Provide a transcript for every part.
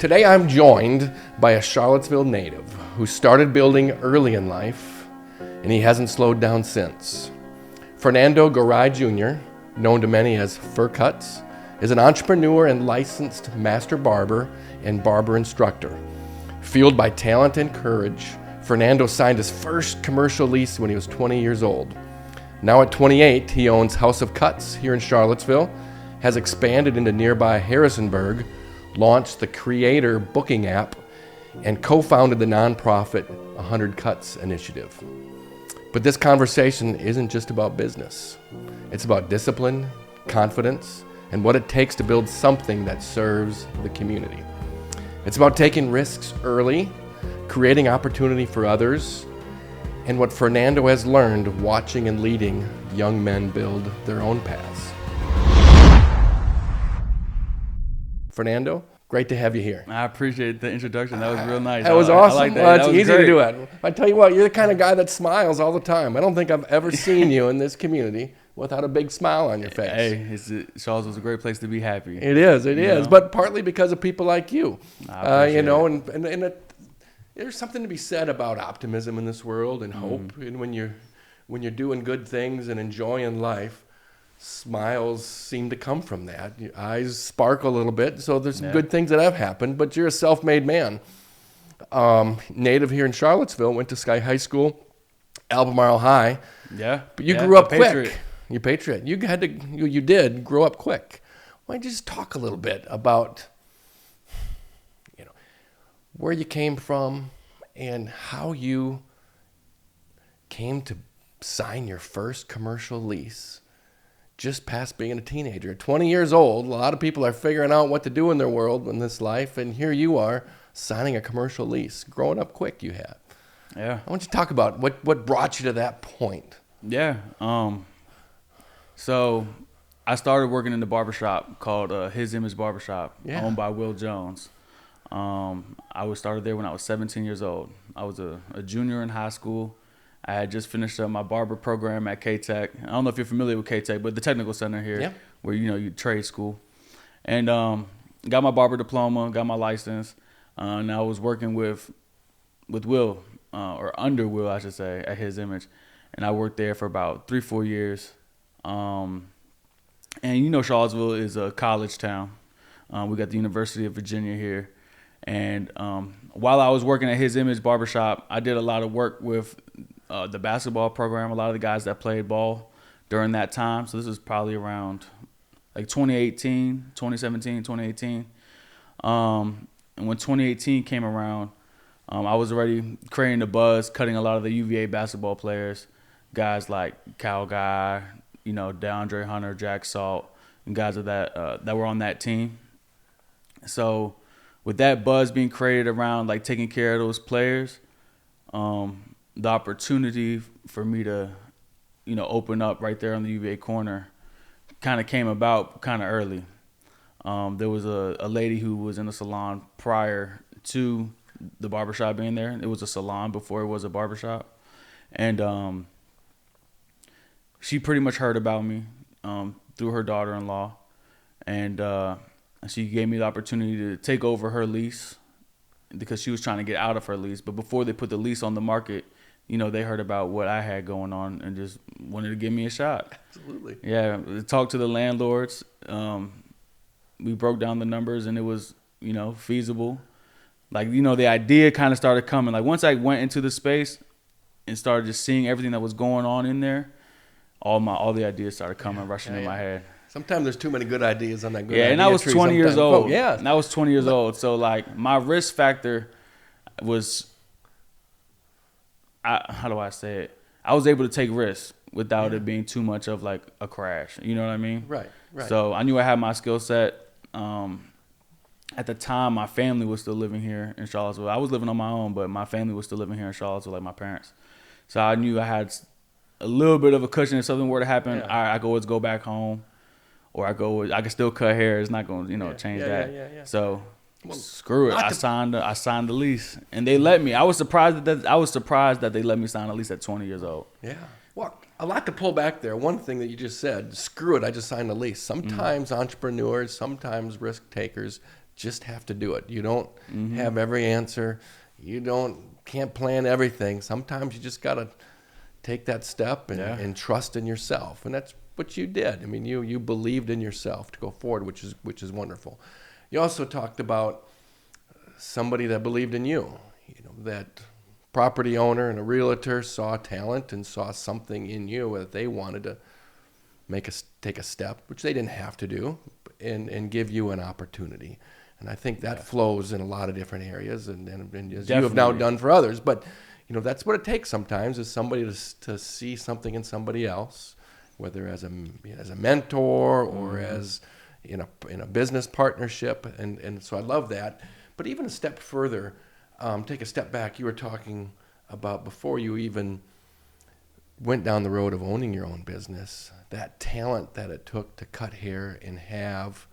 Today I'm joined by a Charlottesville native who started building early in life, and he hasn't slowed down since. Fernando Garay Jr., known to many as Fur Cuts, is an entrepreneur and licensed master barber and barber instructor. Fueled by talent and courage, Fernando signed his first commercial lease when he was 20 years old. Now at 28, he owns House of Cuts here in Charlottesville, has expanded into nearby Harrisonburg, launched the Creator booking app, and co-founded the nonprofit 100 Cuts initiative. But this conversation isn't just about business. It's about discipline, confidence, and what it takes to build something that serves the community. It's about taking risks early, creating opportunity for others, and what Fernando has learned watching and leading young men build their own paths. Fernando, great to have you here. I appreciate the introduction. That was real nice. That was awesome. I like that. Well, That it's was easy great. to do it. I tell you what, you're the kind of guy that smiles all the time. I don't think I've ever seen you in this community without a big smile on your face. Hey, Charlottesville's a great place to be happy. It is, know? but partly because of people like you. I appreciate and there's something to be said about optimism in this world and hope. And when you're doing good things and enjoying life, smiles seem to come from that. Your eyes sparkle a little bit, so there's some good things that have happened, but you're a self-made man. Native here in Charlottesville, went to Sky High School, Albemarle High. Yeah. But you grew up Patriot. quick. You're a patriot. You did grow up quick. Why don't you just talk a little bit about, where you came from and how you came to sign your first commercial lease just past being a teenager. 20 years old, a lot of people are figuring out what to do in their world in this life, and here you are signing a commercial lease. Growing up quick you have. Yeah. I want you to talk about what brought you to that point. Yeah. So I started working in the barbershop called His Image Barbershop, owned by Will Jones. I was started there when I was 17 years old. I was a junior in high school. I had just finished up my barber program at K-Tech. I don't know if you're familiar with K-Tech, but the technical center here, where you trade school. And got my barber diploma, got my license, and I was working with Will, or under Will, I should say, at His Image. And I worked there for about 3-4 years. And Charlottesville is a college town. We got the University of Virginia here. And while I was working at His Image Barbershop, I did a lot of work with the basketball program, a lot of the guys that played ball during that time. So this was probably around like 2017, 2018. And when 2018 came around, I was already creating the buzz, cutting a lot of the UVA basketball players, guys like Cal Guy, DeAndre Hunter, Jack Salt, and guys of that were on that team. So with that buzz being created around like taking care of those players, the opportunity for me to, open up right there on the UVA corner kind of came about kind of early. There was a lady who was in the salon prior to the barbershop being there. It was a salon before it was a barbershop. And she pretty much heard about me through her daughter-in-law. And she gave me the opportunity to take over her lease because she was trying to get out of her lease. But before they put the lease on the market, they heard about what I had going on and just wanted to give me a shot. Absolutely. Yeah, talked to the landlords. We broke down the numbers and it was, feasible. Like, the idea kind of started coming. Like once I went into the space and started just seeing everything that was going on in there, all the ideas started coming, rushing in my head. Sometimes there's too many good ideas on that good idea and I was tree 20 years sometimes. old. And I was 20 years old. So like my risk factor was, how do I say it? I was able to take risks without it being too much of like a crash. You know what I mean? Right. So I knew I had my skill set. At the time, my family was still living here in Charlottesville. I was living on my own, but my family was still living here in Charlottesville, like my parents. So I knew I had a little bit of a cushion if something were to happen. I could always go back home, or I could still cut hair. It's not going to change that. Yeah. So screw it. I signed the lease, and they let me. I was surprised that they let me sign a lease at 20 years old. Yeah. Well, a lot to pull back there. One thing that you just said, screw it, I just signed a lease. Sometimes entrepreneurs, sometimes risk takers just have to do it. You don't have every answer. Can't plan everything. Sometimes you just got to take that step and trust in yourself. And that's what you did. I mean, you believed in yourself to go forward, which is wonderful. You also talked about somebody that believed in you. That property owner and a realtor saw talent and saw something in you that they wanted to take a step, which they didn't have to do, and give you an opportunity. And I think that flows in a lot of different areas, and as Definitely. You have now done for others. But that's what it takes sometimes, is somebody to see something in somebody else, whether as a mentor or as in a business partnership. And so I love that. But even a step further, take a step back. You were talking about, before you even went down the road of owning your own business, that talent that it took to cut hair and have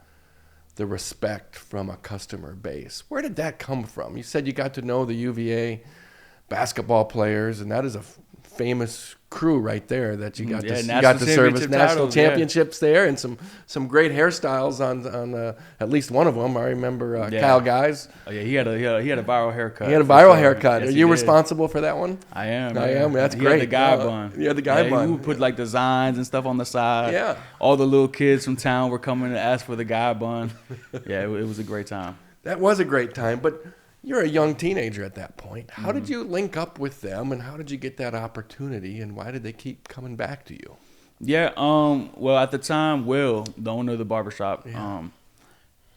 the respect from a customer base. Where did that come from? You said you got to know the UVA basketball players, and that is a famous crew right there that you got to service national championships there, and some great hairstyles on at least one of them. I remember Kyle Guys. Oh yeah, he had a viral haircut. He had a viral haircut. Yes, Are you responsible for that one? I am. I am. That's he great. Had the guy bun. Yeah, the guy bun. He would put like designs and stuff on the side. Yeah. All the little kids from town were coming to ask for the guy bun. Yeah, it was a great time. That was a great time, but you're a young teenager at that point. How did you link up with them, and how did you get that opportunity, and why did they keep coming back to you? Yeah, well, at the time, Will, the owner of the barbershop,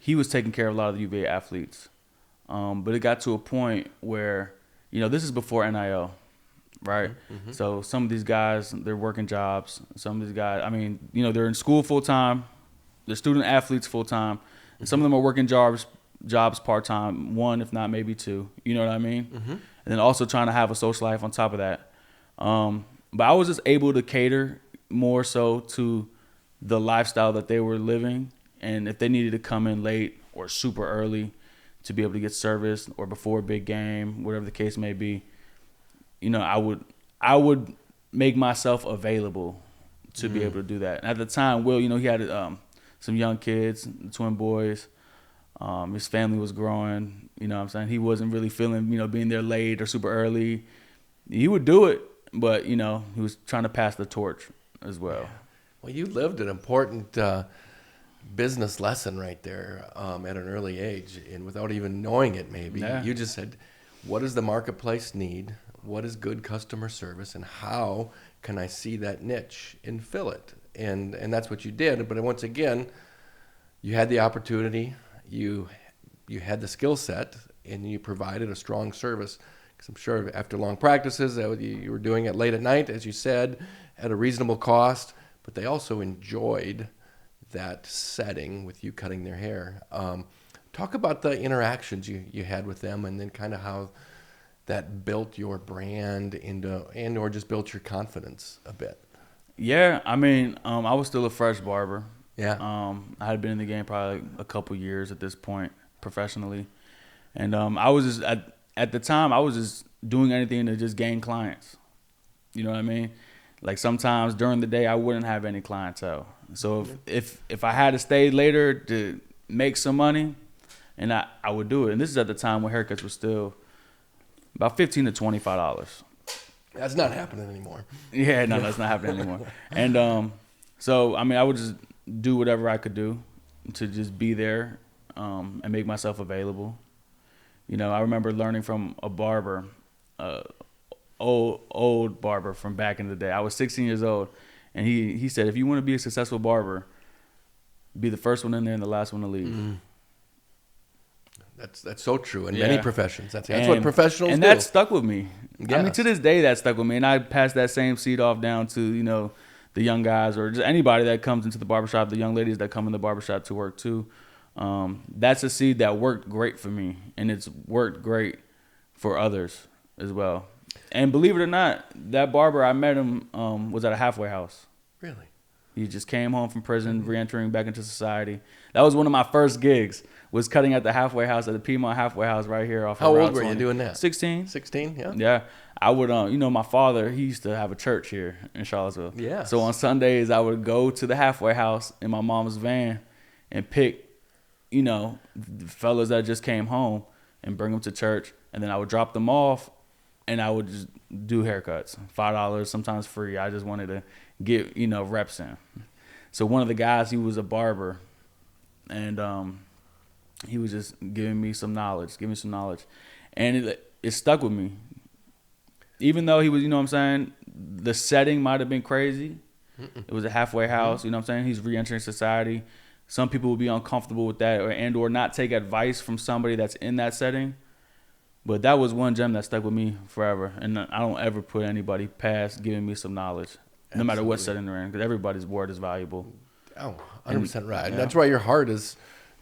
he was taking care of a lot of the UVA athletes. But it got to a point where, this is before NIL, right? Mm-hmm. So some of these guys, they're working jobs. Some of these guys, they're in school full-time. They're student athletes full-time. And some of them are working jobs part-time, one, if not maybe two. You know what I mean? Mm-hmm. And then also trying to have a social life on top of that. But I was just able to cater more so to the lifestyle that they were living. And if they needed to come in late or super early to be able to get service, or before a big game, whatever the case may be, I would make myself available to be able to do that. And at the time, Will, he had some young kids, twin boys. His family was growing, what I'm saying? He wasn't really feeling, being there late or super early. He would do it, but, he was trying to pass the torch as well. Yeah. Well, you lived an important business lesson right there at an early age, and without even knowing it maybe. Yeah. You just said, what does the marketplace need? What is good customer service? And how can I see that niche and fill it? And that's what you did. But once again, you had the opportunity. You had the skill set, and you provided a strong service. Because I'm sure after long practices, you were doing it late at night, as you said, at a reasonable cost. But they also enjoyed that setting with you cutting their hair. Talk about the interactions you had with them, and then kind of how that built your brand or just built your confidence a bit. Yeah, I was still a fresh barber. Yeah. I had been in the game probably a couple years at this point professionally. And I was just, at the time, I was just doing anything to just gain clients. You know what I mean? Like sometimes during the day, I wouldn't have any clientele. So if I had to stay later to make some money, and I would do it. And this is at the time when haircuts were still about $15 to $25. That's not happening anymore. Yeah, no, that's not happening anymore. And so, I would just do whatever I could do to just be there and make myself available. I remember learning from a barber, old barber from back in the day. I was 16 years old, and he said, if you want to be a successful barber, be the first one in there and the last one to leave. Mm-hmm. That's so true in many professions. That's what professionals do. And that stuck with me. Yes. To this day, that stuck with me. And I passed that same seed off down to, the young guys or just anybody that comes into the barbershop, the young ladies that come in the barbershop to work too. That's a seed that worked great for me, and it's worked great for others as well. And believe it or not, that barber, I met him, was at a halfway house. Really? He just came home from prison, re-entering back into society. That was one of my first gigs, was cutting at the halfway house, at the Piedmont halfway house right here off How of Route old were 20. You doing that? 16. 16, yeah? Yeah. I would, my father, he used to have a church here in Charlottesville. Yeah. So on Sundays, I would go to the halfway house in my mom's van and pick the fellas that just came home and bring them to church, and then I would drop them off, and I would just do haircuts, $5, sometimes free. I just wanted to get reps in. So one of the guys, he was a barber, and he was just giving me some knowledge, and it stuck with me. Even though he was, the setting might have been crazy. It was a halfway house, He's re-entering society. Some people would be uncomfortable with that or not take advice from somebody that's in that setting. But that was one gem that stuck with me forever. And I don't ever put anybody past giving me some knowledge, no matter what setting they're in, because everybody's word is valuable. Oh, 100% right. And that's why your heart is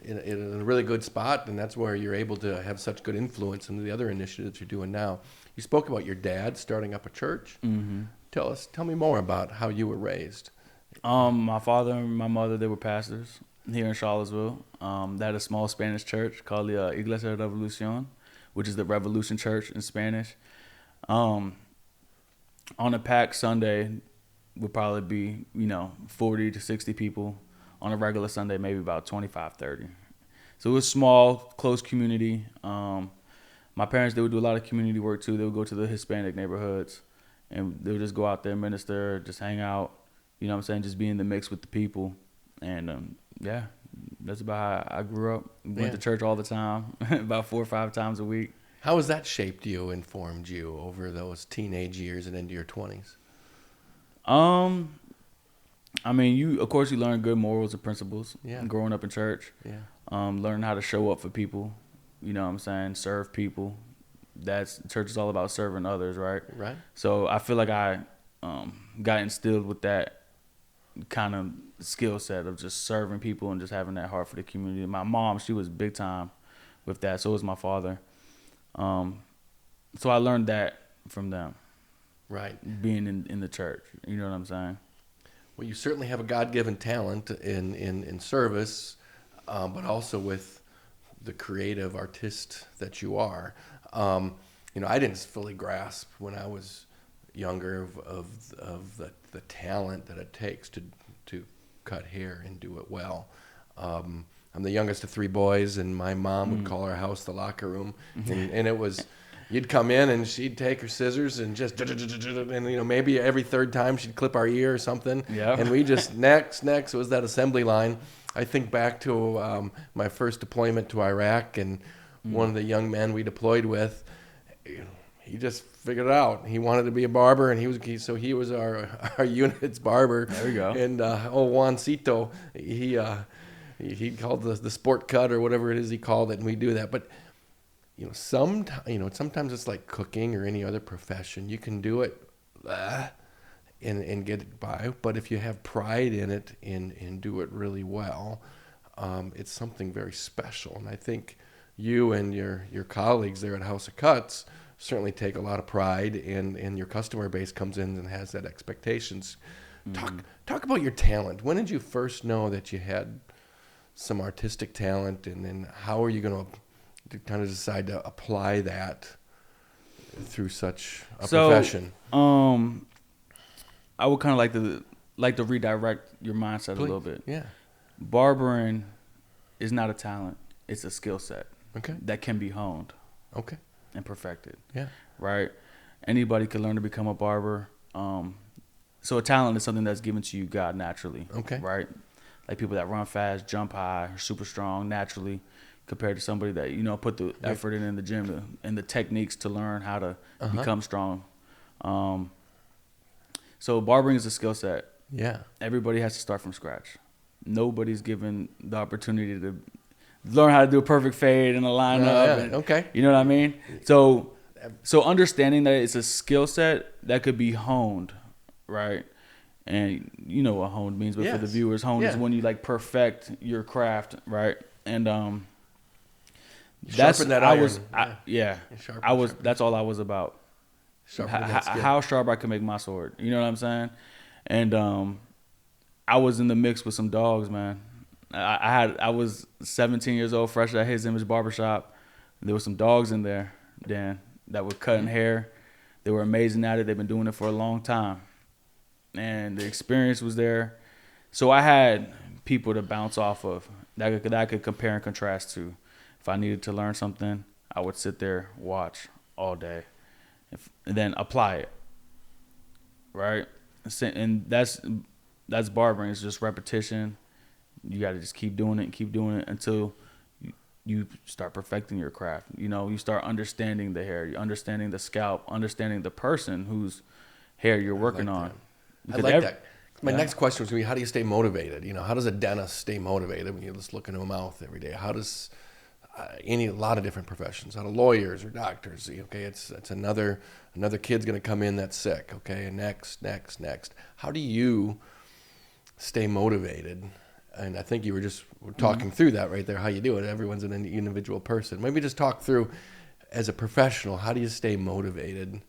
in a really good spot, and that's where you're able to have such good influence into the other initiatives you're doing now. You spoke about your dad starting up a church. Mm-hmm. Tell me more about how you were raised. My father and my mother, they were pastors here in Charlottesville. They had a small Spanish church called the Iglesia de Revolución, which is the Revolution Church in Spanish. On a packed Sunday would probably be, 40 to 60 people. On a regular Sunday, maybe about 25, 30. So it was small, close community. My parents, they would do a lot of community work too. They would go to the Hispanic neighborhoods, and they would just go out there, minister, just hang out, just be in the mix with the people. And that's about how I grew up. Went to church all the time, about 4 or 5 times a week. How has that shaped you, informed you over those teenage years and into your 20s? Of course, you learn good morals and principles. Yeah. Growing up in church. Yeah. Learn how to show up for people. Serve people. Church is all about serving others, right? Right. So I feel like I got instilled with that kind of skill set of just serving people and just having that heart for the community. My mom, she was big time with that. So was my father. So I learned that from them. Right. Being in the church. You know what I'm saying? Well, you certainly have a God-given talent in service, but also with the creative artist that you are. I didn't fully grasp when I was younger of the talent that it takes to cut hair and do it well. I'm the youngest of 3 boys, and my mom would call our house the locker room, and it was. You'd come in and she'd take her scissors and just, and maybe every 3rd time she'd clip our ear or something. Yeah. And we just, next was that assembly line. I think back to my first deployment to Iraq, and one of the young men we deployed with, he just figured it out. He wanted to be a barber, and he was our unit's barber. There we go. And Juancito, he called the sport cut or whatever it is he called it, and we do that. But sometimes it's like cooking or any other profession. You can do it and get it by, but if you have pride in it and do it really well, it's something very special. And I think you and your colleagues there at House of Cuts certainly take a lot of pride, and your customer base comes in and has that expectations. Talk about your talent. When did you first know that you had some artistic talent, and then how are you going to kind of decide to apply that through such a profession? I would kind of like to redirect your mindset a little bit. Yeah. Barbering is not a talent; it's a skill set. Okay. That can be honed. Okay. And perfected. Yeah. Right. Anybody can learn to become a barber. So a talent is something that's given to you God naturally. Okay. Right. Like people that run fast, jump high, are super strong naturally, compared to somebody that put the effort in the gym and the techniques to learn how to become strong. So barbering is a skill set. Yeah. Everybody has to start from scratch. Nobody's given the opportunity to learn how to do a perfect fade and a lineup. Okay. You know what I mean? So understanding that it's a skill set that could be honed, right? And you know what honed means, but for the viewers, honed is when you perfect your craft, right? And that's sharpen that iron. That's all I was about. How sharp I could make my sword. You know what I'm saying? And I was in the mix with some dogs, man. I was 17 years old, fresh at His Image Barbershop. There were some dogs in there, Dan, that were cutting hair. They were amazing at it. They've been doing it for a long time. And the experience was there. So I had people to bounce off of that I could compare and contrast to. If I needed to learn something, I would sit there, watch all day, and then apply it. Right, and that's barbering. It's just repetition. You got to just keep doing it until you start perfecting your craft. You know, you start understanding the hair, you understanding the scalp, understanding the person whose hair you're working on. I like that. My next question was going to be, how do you stay motivated? You know, how does a dentist stay motivated when you just look into a mouth every day? How does a lot of different professions, how do lawyers or doctors? Okay, it's another kid's going to come in that's sick. Okay, and next. How do you stay motivated? And I think you were just talking through that right there, how you do it. Everyone's an individual person. Maybe just talk through, as a professional, how do you stay motivated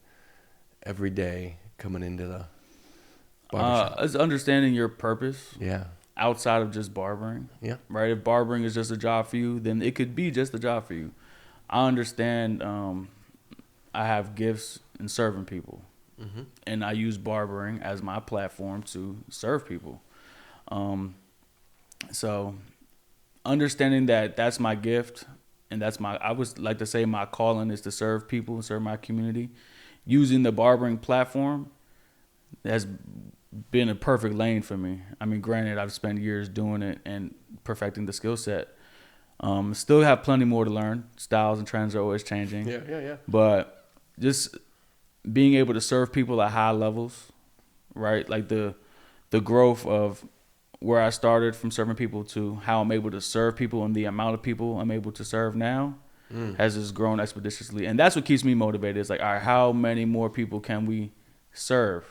every day coming into the barbershop? It's understanding your purpose. Yeah. Outside of just barbering. Yeah. Right? If barbering is just a job for you, then it could be just a job for you. I understand I have gifts in serving people. Mm-hmm. And I use barbering as my platform to serve people. So understanding that that's my gift and I would like to say my calling is to serve people and serve my community. Using the barbering platform has been a perfect lane for me. I mean, granted, I've spent years doing it and perfecting the skill set. Still have plenty more to learn. Styles and trends are always changing. Yeah. But just being able to serve people at high levels, right? Like the growth of where I started from serving people to how I'm able to serve people and the amount of people I'm able to serve now has just grown expeditiously. And that's what keeps me motivated. It's like, all right, how many more people can we serve?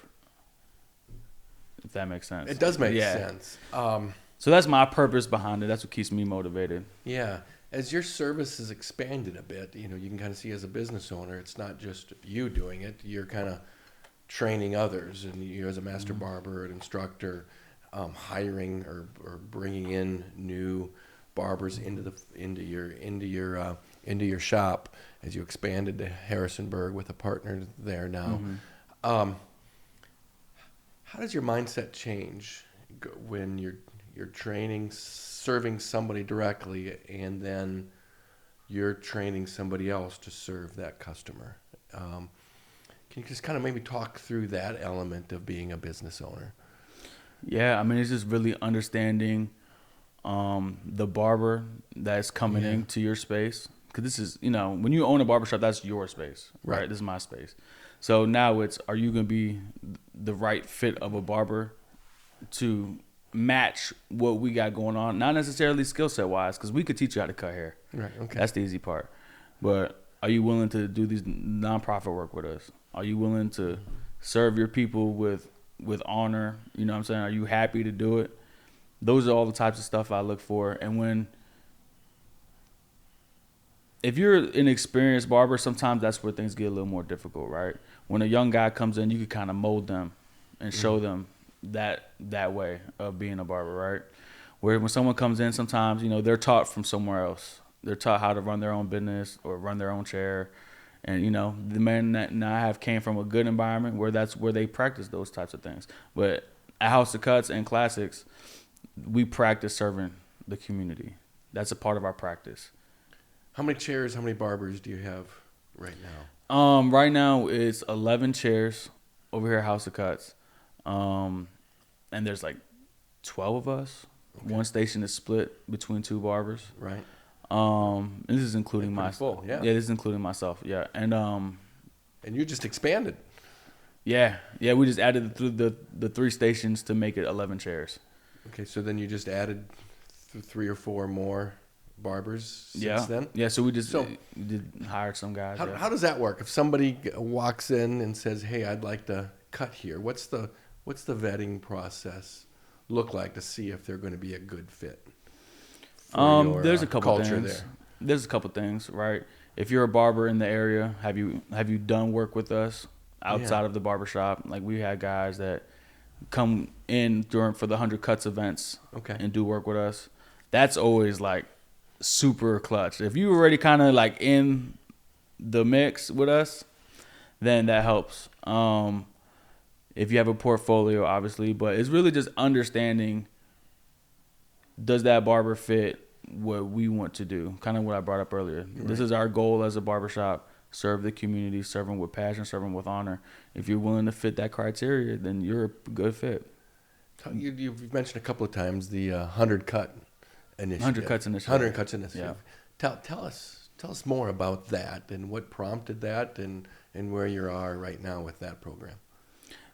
If that makes sense. It does make sense. So that's my purpose behind it. That's what keeps me motivated. Yeah. As your service has expanded a bit, you know, you can kind of see as a business owner, it's not just you doing it. You're kind of training others, and you as a master barber, an instructor, hiring or bringing in new barbers into your shop as you expanded to Harrisonburg with a partner there now. Mm-hmm. How does your mindset change when you're training, serving somebody directly, and then you're training somebody else to serve that customer? Can you just kind of maybe talk through that element of being a business owner? Yeah, I mean, it's just really understanding the barber that's coming into your space. Because this is, you know, when you own a barbershop, that's your space, right? This is my space. So now are you going to be the right fit of a barber to match what we got going on? Not necessarily skill set wise, because we could teach you how to cut hair. Right. Okay. That's the easy part. But are you willing to do these nonprofit work with us? Are you willing to serve your people with honor? You know what I'm saying? Are you happy to do it? Those are all the types of stuff I look for. And if you're an experienced barber, sometimes that's where things get a little more difficult, right? When a young guy comes in, you can kind of mold them and show them that way of being a barber, right? Where when someone comes in, sometimes, you know, they're taught from somewhere else. They're taught how to run their own business or run their own chair. And, you know, the men that I have came from a good environment where that's where they practice those types of things. But at House of Cuts and Classics, we practice serving the community. That's a part of our practice. How many chairs, how many barbers do you have right now? Right now it's 11 chairs over here at House of Cuts. And there's like 12 of us. Okay. One station is split between two barbers. Right. And this is including myself. Yeah, this is including myself. Yeah. And you just expanded. Yeah. We just added the 3 stations to make it 11 chairs. Okay, so then you just added 3 or 4 more barbers since then? Yeah, so we did hire some guys. How does that work? If somebody walks in and says, "Hey, I'd like to cut here," what's the vetting process look like to see if they're going to be a good fit? There's a couple things. There's a couple things, right? If you're a barber in the area, have you done work with us outside of the barbershop? Like, we had guys that come in for the 100 Cuts events and do work with us. That's always like super clutch. If you already kind of like in the mix with us, then that helps. If you have a portfolio, obviously, but it's really just understanding does that barber fit what we want to do? Kind of what I brought up earlier. Right. This is our goal as a barbershop. Serve the community, serve them with passion, serve them with honor. If you're willing to fit that criteria, then you're a good fit. You've mentioned a couple of times the 100 Cut Initiative. 100 Cuts Initiative. 100 Cuts Initiative. Yeah. Tell us more about that and what prompted that and where you are right now with that program.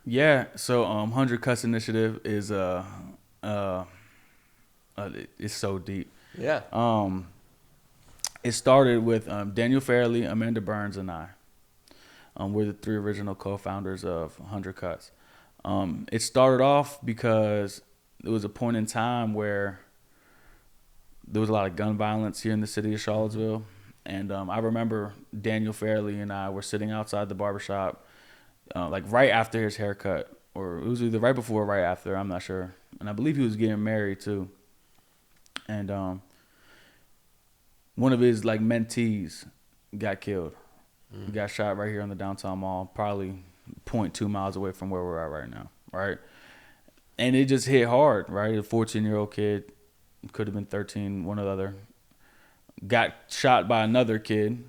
Yeah, so 100 Cuts Initiative is it's so deep. Yeah. It started with Daniel Fairley, Amanda Burns, and I. We're the 3 original co-founders of 100 Cuts. It started off because there was a point in time where there was a lot of gun violence here in the city of Charlottesville. And I remember Daniel Fairley and I were sitting outside the barbershop, like right after his haircut, or it was either right before or right after, I'm not sure. And I believe he was getting married too. And one of his like mentees got killed. He got shot right here on the downtown mall, probably 0.2 miles away from where we're at right now, right? And it just hit hard, right? A 14-year-old kid, could have been 13, one or the other, got shot by another kid,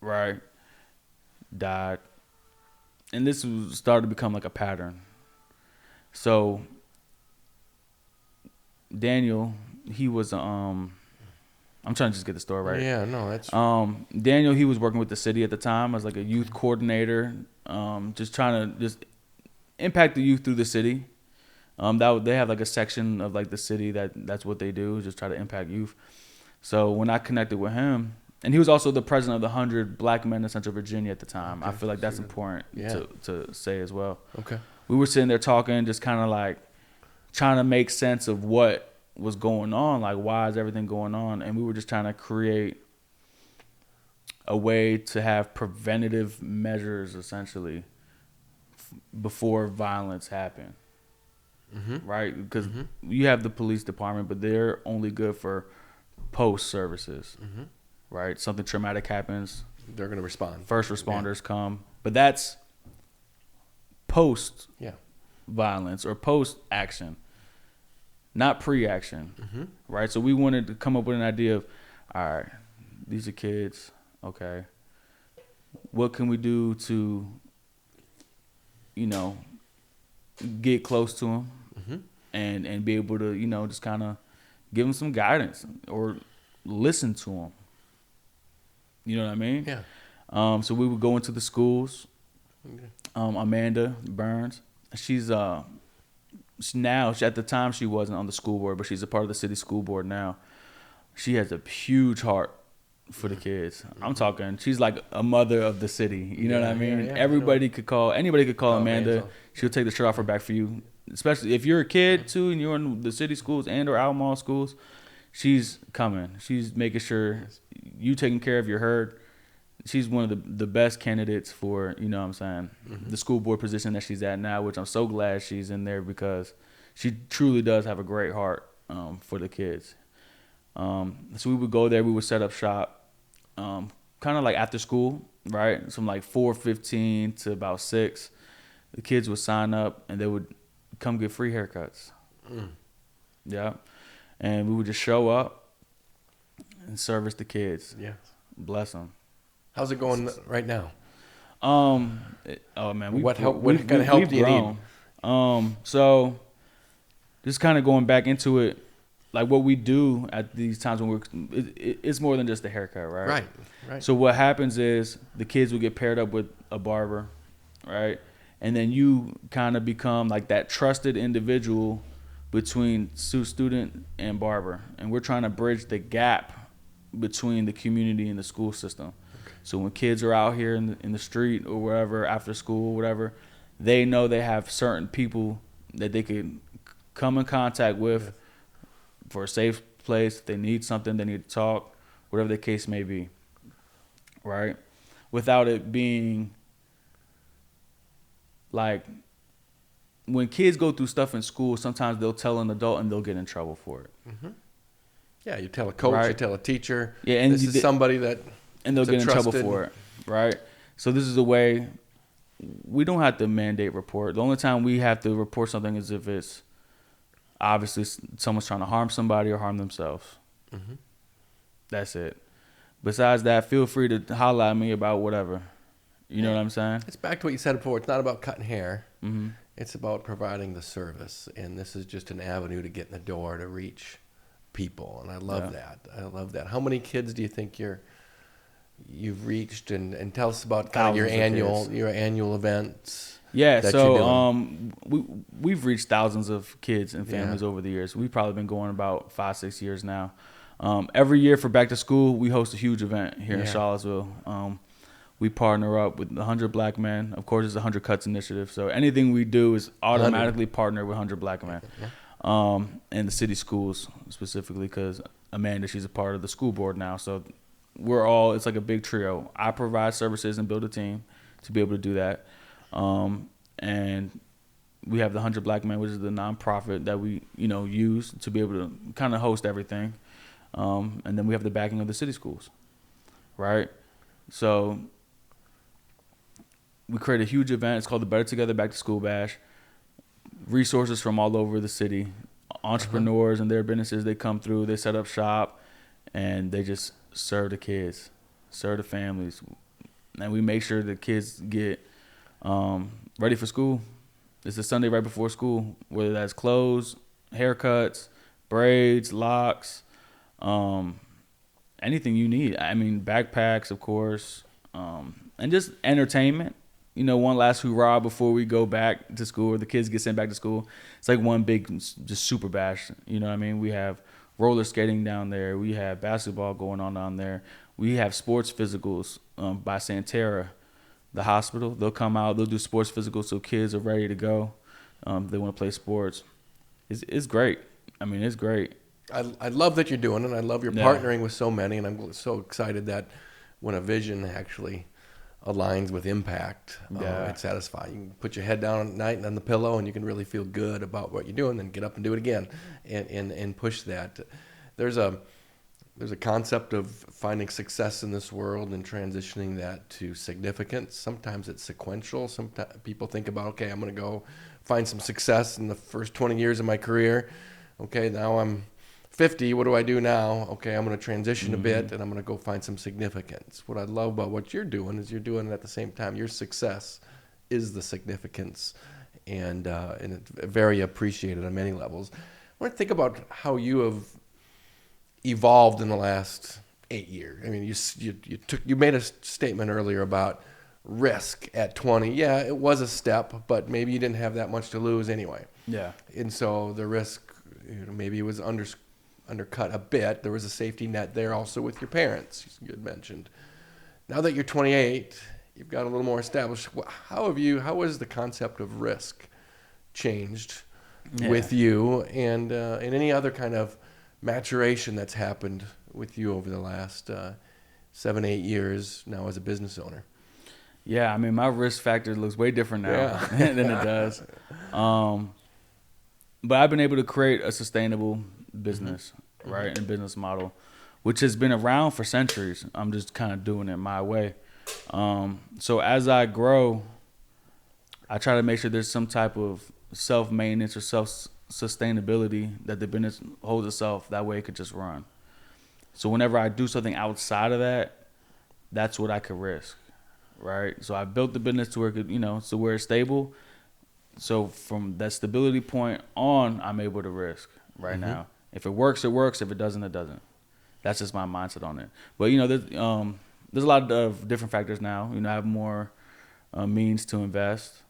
right? Died. And this started to become like a pattern. So Daniel, he was I'm trying to just get the story right. Yeah, no, that's Daniel, he was working with the city at the time as like a youth coordinator, just trying to just impact the youth through the city. They have like a section of like the city that's what they do, just try to impact youth. So when I connected with him, and he was also the president of the 100 Black Men in Central Virginia at the time. Okay. I feel like that's important to say as well. Okay. We were sitting there talking, just kind of like trying to make sense of what was going on, like why is everything going on, and we were just trying to create a way to have preventative measures essentially before violence happened. Right? Because you have the police department, but they're only good for post services. Right? Something traumatic happens, they're going to respond. First responders come, but that's post violence or post action, not pre-action, right? So we wanted to come up with an idea of, all right, these are kids, okay. What can we do to, get close to them and be able to, just kind of give them some guidance or listen to them. You know what I mean? Yeah. So we would go into the schools. Amanda Burns, she's now, at the time she wasn't on the school board, but she's a part of the city school board now. She has a huge heart for the kids. I'm talking, she's like a mother of the city. You know what I mean? Yeah, anybody could call Amanda. She'll take the shirt off her back for you. Especially if you're a kid too and you're in the city schools and or out mall schools, she's coming. She's making sure you taking care of your herd. She's one of the best candidates for, the school board position that she's at now, which I'm so glad she's in there because she truly does have a great heart for the kids. So we would go there, we would set up shop, kind of like after school, right? From like 4:15 to about 6. The kids would sign up and they would come get free haircuts. Yeah. And we would just show up and service the kids. Yeah. Bless them. How's it going right now? Man, what kind of help do you need? So just kind of going back into it, like what we do at these times when it's more than just a haircut, right? Right. So what happens is the kids will get paired up with a barber, right? And then you kind of become like that trusted individual between student and barber, and we're trying to bridge the gap between the community and the school system. So when kids are out here in the street or wherever, after school, whatever, they know they have certain people that they could come in contact with for a safe place. If they need something, they need to talk, whatever the case may be, right? Without it being like when kids go through stuff in school, sometimes they'll tell an adult and they'll get in trouble for it. Yeah, you tell a coach, right? You tell a teacher. Yeah, and this is somebody that... And they'll get in trouble for it, right? So this is a way we don't have to mandate report. The only time we have to report something is if it's Obviously, someone's trying to harm somebody or harm themselves. Mm-hmm. That's it. Besides that, feel free to holler at me about whatever. You know what I'm saying? It's back to what you said before. It's not about cutting hair. Mm-hmm. It's about providing the service, and this is just an avenue to get in the door to reach people, and I love that. I love that. How many kids do you think you've reached, and tell us about kind of your annual events? Yeah, so we've reached thousands of kids and families over the years. We've probably been going about 5-6 years now. Every year for back to school, we host a huge event here in Charlottesville. We partner up with 100 Black Men. Of course, it's a 100 Cuts initiative. So anything we do is automatically partner with 100 Black Men. And the city schools specifically, because Amanda, she's a part of the school board now. So it's like a big trio. I provide services and build a team to be able to do that. And we have the 100 Black Men, which is the nonprofit that we, use to be able to kind of host everything. And then we have the backing of the city schools, right? So we create a huge event. It's called the Better Together Back to School Bash. Resources from all over the city, entrepreneurs and their businesses, they come through, they set up shop, and they just serve the kids, serve the families. And we make sure the kids get ready for school. It's a Sunday right before school, whether that's clothes, haircuts, braids, locks, anything you need. I mean, backpacks, of course, and just entertainment. One last hoorah before we go back to school, or the kids get sent back to school. It's like one big, just super bash. You know what I mean? We have roller skating down there. We have basketball going on down there. We have sports physicals by Santerra, the hospital. They'll come out. They'll do sports physicals so kids are ready to go. They want to play sports. It's great. I mean, it's great. I love that you're doing it. I love you're partnering with so many, and I'm so excited that when a vision actually aligns with impact, it's satisfying. You can put your head down at night and on the pillow, and you can really feel good about what you're doing, then get up and do it again, and push that. There's a concept of finding success in this world and transitioning that to significance. Sometimes it's sequential. Sometimes people think about, okay, I'm going to go find some success in the first 20 years of my career. Okay, now I'm 50, what do I do now? Okay, I'm going to transition a bit, and I'm going to go find some significance. What I love about what you're doing is you're doing it at the same time. Your success is the significance, and it's very appreciated on many levels. I want to think about how you have evolved in the last 8 years. I mean, you made a statement earlier about risk at 20. Yeah, it was a step, but maybe you didn't have that much to lose anyway. Yeah. And so the risk, maybe it was undercut a bit. There was a safety net there also with your parents, you had mentioned. Now that you're 28, you've got a little more established. How has the concept of risk changed with you, and any other kind of maturation that's happened with you over the last 7-8 years now as a business owner? Yeah, I mean, my risk factor looks way different now than it does. But I've been able to create a sustainable business, right, and business model, which has been around for centuries. I'm just kind of doing it my way. So as I grow, I try to make sure there's some type of self-maintenance or self-sustainability that the business holds itself. That way it could just run. So whenever I do something outside of that, that's what I could risk, right? So I built the business to where it could, so where it's stable. So from that stability point on, I'm able to risk right now. If it works, it works. If it doesn't, it doesn't. That's just my mindset on it. But, there's a lot of different factors now. I have more means to invest.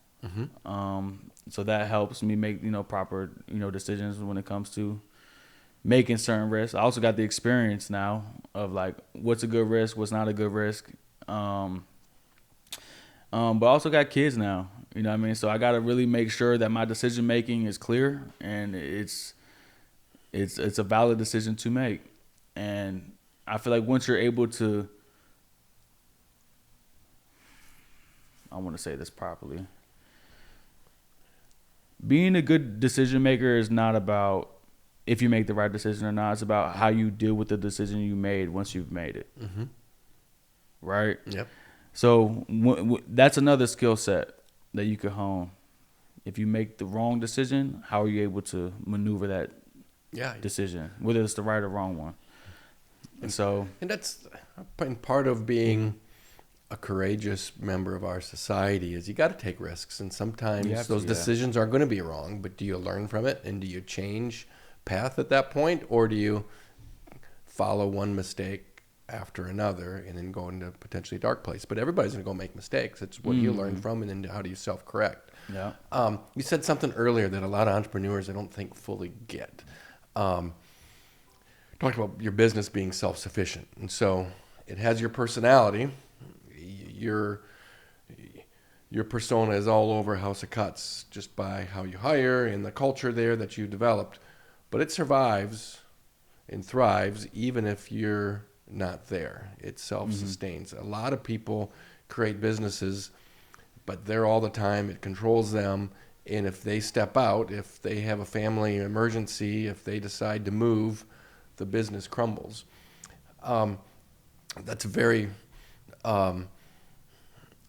So that helps me make, proper, decisions when it comes to making certain risks. I also got the experience now of like, what's a good risk, what's not a good risk. But I also got kids now, you know what I mean? So I got to really make sure that my decision making is clear and it's a valid decision to make. And I feel like once you're able to, I want to say this properly, being a good decision maker is not about if you make the right decision or not. It's about how you deal with the decision you made once you've made it. Right? Yep. So that's another skill set that you could hone. if you make the wrong decision, how are you able to maneuver that decision, whether it's the right or wrong one? And that's part of being a courageous member of our society is you got to take risks, and sometimes those decisions are going to be wrong, but do you learn from it, and do you change path at that point, or do you follow one mistake after another and then go into a potentially dark place? But everybody's going to go make mistakes. It's what you learn from, and then how do you self-correct? Yeah. You said something earlier that a lot of entrepreneurs I don't think fully get. Talked about your business being self-sufficient, and so it has your personality. Your persona is all over House of Cuts just by how you hire and the culture there that you developed, but it survives and thrives even if you're not there. It self-sustains. A lot of people create businesses, but they're all the time. It controls them, and if they step out, if they have a family emergency, if they decide to move, the business crumbles. That's a very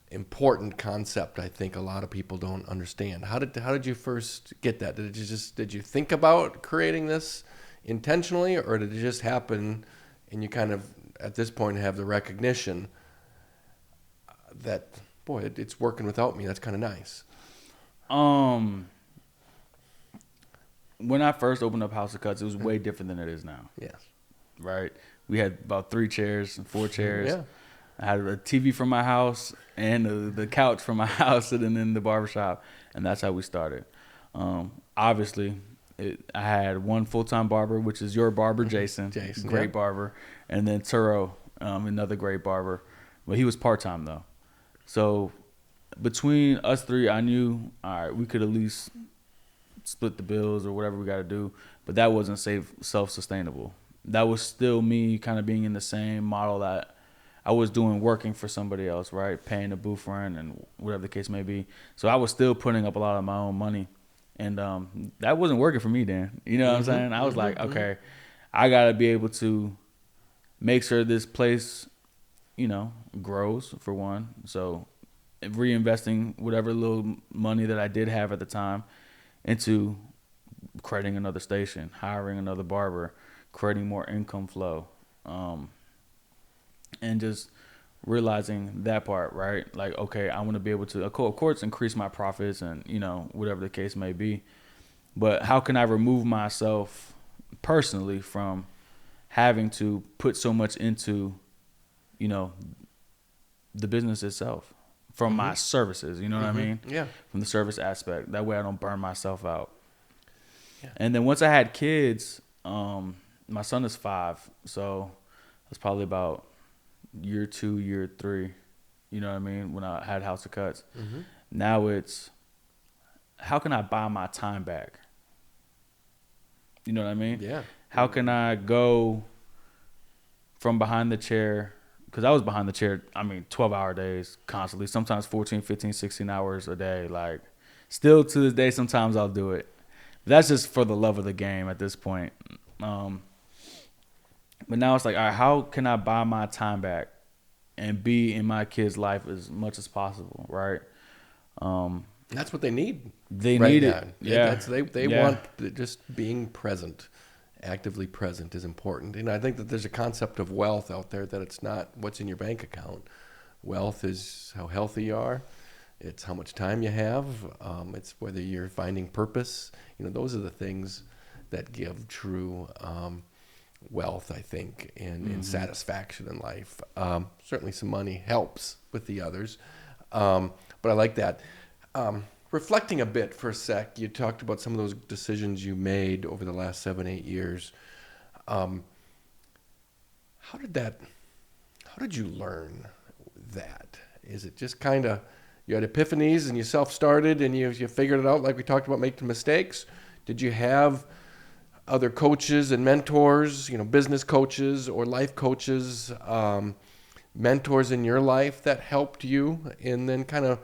important concept. I think a lot of people don't understand. How did you first get that? Did you think about creating this intentionally, or did it just happen and you kind of at this point have the recognition that it's working without me? That's kind of nice. When I first opened up House of Cuts, it was way different than it is now. Yes. Right? We had about 3 chairs, 4 chairs. Yeah. I had a TV from my house and the couch from my house sitting in the barbershop, and that's how we started. Obviously, I had one full-time barber, which is your barber, Jason, great barber, and then Turo, another great barber. But he was part-time, though. So between us 3, I knew, all right, we could at least split the bills or whatever we got to do, but that wasn't self-sustainable. That was still me kind of being in the same model that I was doing, working for somebody else, right? Paying a booth rent and whatever the case may be. So I was still putting up a lot of my own money. And that wasn't working for me then. You know what I'm saying? I was like, okay, I got to be able to make sure this place, grows, for one. So reinvesting whatever little money that I did have at the time into creating another station, hiring another barber, creating more income flow. And just realizing that part, right? Like, okay, I want to be able to, of course, increase my profits and, whatever the case may be. But how can I remove myself personally from having to put so much into, the business itself, from my services, you know what I mean? Yeah. From the service aspect. That way I don't burn myself out. Yeah. And then once I had kids, my son is 5, so it's probably about year 2, year 3, you know what I mean, when I had House of Cuts. Now it's, how can I buy my time back? You know what I mean? Yeah. How can I go from behind the chair, because I was behind the chair, 12-hour days constantly, sometimes 14, 15, 16 hours a day. Like, still to this day, sometimes I'll do it. That's just for the love of the game at this point. But now it's like, all right, how can I buy my time back and be in my kids' life as much as possible, right? That's what they need. They need it. Yeah. They want just being present, actively present is important. And I think that there's a concept of wealth out there that it's not what's in your bank account. Wealth is how healthy you are. It's how much time you have. It's whether you're finding purpose. Those are the things that give true wealth, I think, and satisfaction in life. Certainly some money helps with the others. But I like that. Reflecting a bit for a sec, you talked about some of those decisions you made over the last 7-8 years. How did you learn that? Is it just kind of, you had epiphanies and you self-started and you figured it out like we talked about, making mistakes? Did you have other coaches and mentors, business coaches or life coaches, mentors in your life that helped you? And then kind of,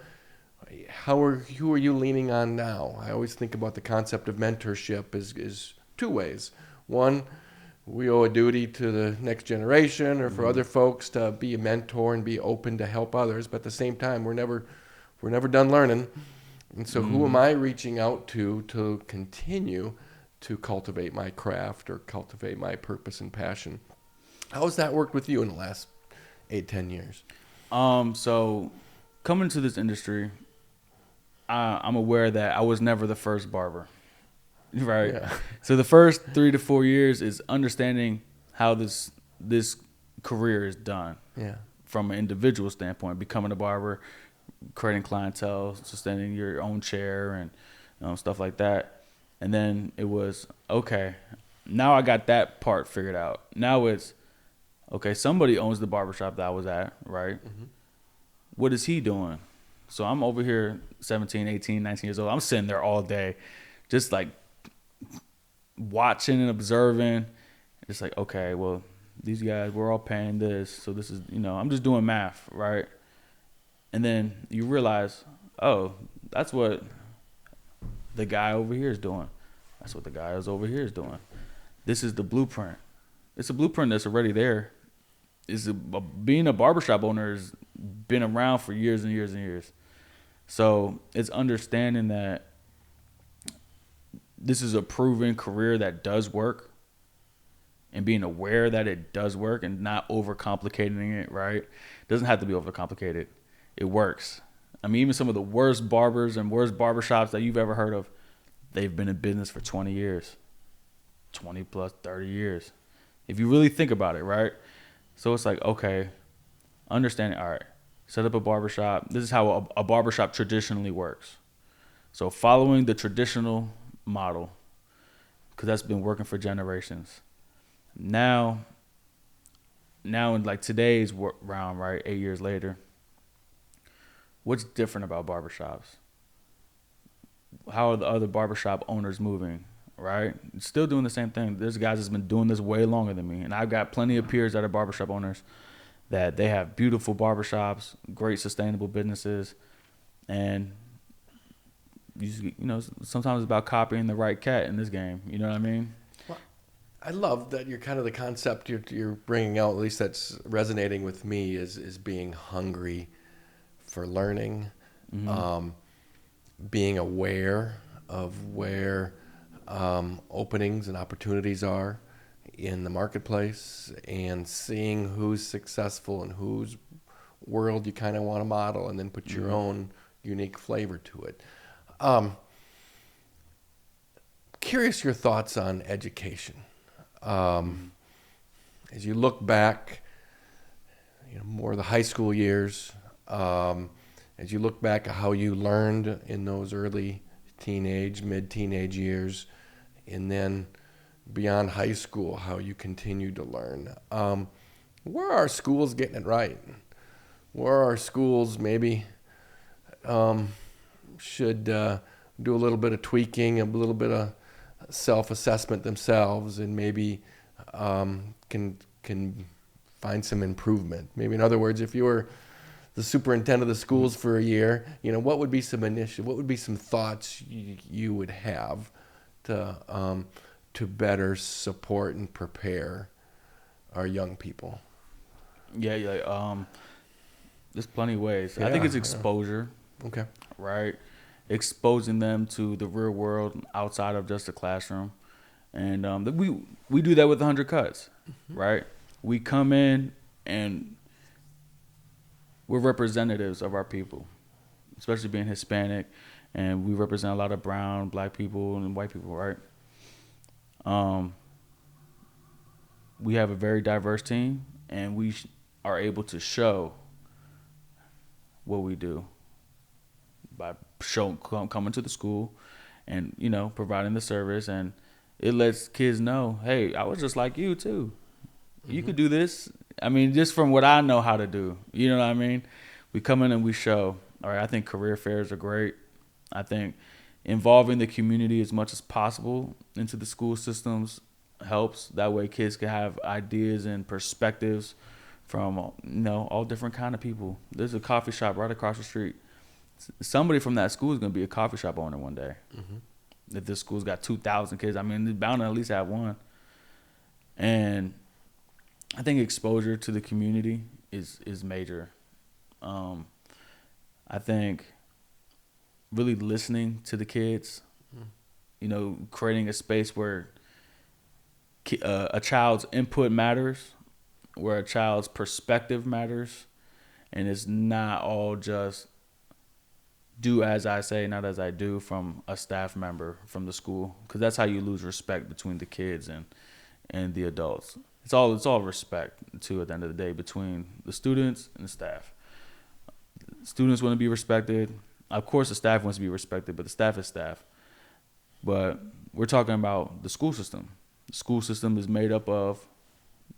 who are you leaning on now? I always think about the concept of mentorship is 2 ways. One, we owe a duty to the next generation or for other folks to be a mentor and be open to help others. But at the same time, we're never done learning. And so who am I reaching out to continue to cultivate my craft or cultivate my purpose and passion? How has that worked with you in the last 8-10 years? So coming to this industry, I'm aware that I was never the first barber, right? Yeah. So the first 3 to 4 years is understanding how this career is done. Yeah. From an individual standpoint, becoming a barber, creating clientele, sustaining your own chair, and stuff like that. And then it was, okay, now I got that part figured out. Now it's, okay, somebody owns the barbershop that I was at, right? Mm-hmm. What is he doing? So I'm over here 17, 18, 19 years old. I'm sitting there all day just like watching and observing. It's like, okay, well, these guys, we're all paying this. So this is, I'm just doing math, right? And then you realize, oh, that's what the guy over here is doing. That's what the guy is over here is doing. This is the blueprint. It's a blueprint that's already there. Being a barbershop owner has been around for years and years and years. So it's understanding that this is a proven career that does work, and being aware that it does work and not overcomplicating it, right? It doesn't have to be overcomplicated. It works. I mean, even some of the worst barbers and worst barbershops that you've ever heard of, they've been in business for 20 years, 20 plus 30 years. If you really think about it, right? So it's like, okay, understanding, all right, set up a barbershop. This is how a barbershop traditionally works. So following the traditional model, because that's been working for generations. Now in like today's round, right, 8 years later, what's different about barbershops? How are the other barbershop owners moving, right? Still doing the same thing. There's guys that's been doing this way longer than me. And I've got plenty of peers that are barbershop owners that they have beautiful barbershops, great sustainable businesses. And, sometimes it's about copying the right cat in this game. You know what I mean? Well, I love that you're kind of the concept you're bringing out, at least that's resonating with me, is being hungry for learning, being aware of where openings and opportunities are in the marketplace, and seeing who's successful and whose world you kind of want to model, and then put your own unique flavor to it. Curious your thoughts on education. As you look back, more of the high school years, as you look back at how you learned in those early mid-teenage years, and then beyond high school, how you continue to learn. Where are schools getting it right? Where are schools maybe should do a little bit of tweaking, a little bit of self-assessment themselves, and maybe can find some improvement? Maybe, in other words, if you were the superintendent of the schools for a year, what would be some initiative? What would be some thoughts you would have to better support and prepare our young people? Yeah. There's plenty of ways. I think it's exposure. Yeah. Okay. Right? Exposing them to the real world outside of just the classroom. And we do that with 100 Cuts, right? We come in and we're representatives of our people, especially being Hispanic, and we represent a lot of brown, black people, and white people, right? We have a very diverse team, and we are able to show what we do by coming to the school and, providing the service. And it lets kids know, hey, I was just like you too. You could do this. I mean, just from what I know how to do, you know what I mean? We come in and we show. All right, I think career fairs are great. I think involving the community as much as possible into the school systems helps. That way kids can have ideas and perspectives from, all different kind of people. There's a coffee shop right across the street. Somebody from that school is going to be a coffee shop owner one day. If this school's got 2,000 kids, I mean, they're bound to at least have one. And I think exposure to the community is major. I think really listening to the kids, you know, creating a space where a child's input matters, where a child's perspective matters, and it's not all just do as I say, not as I do from a staff member from the school, because that's how you lose respect between the kids and the adults. It's all respect too at the end of the day between the students and the staff. Students want to be respected. Of course, the staff wants to be respected, but the staff is staff. But we're talking about the school system. The school system is made up of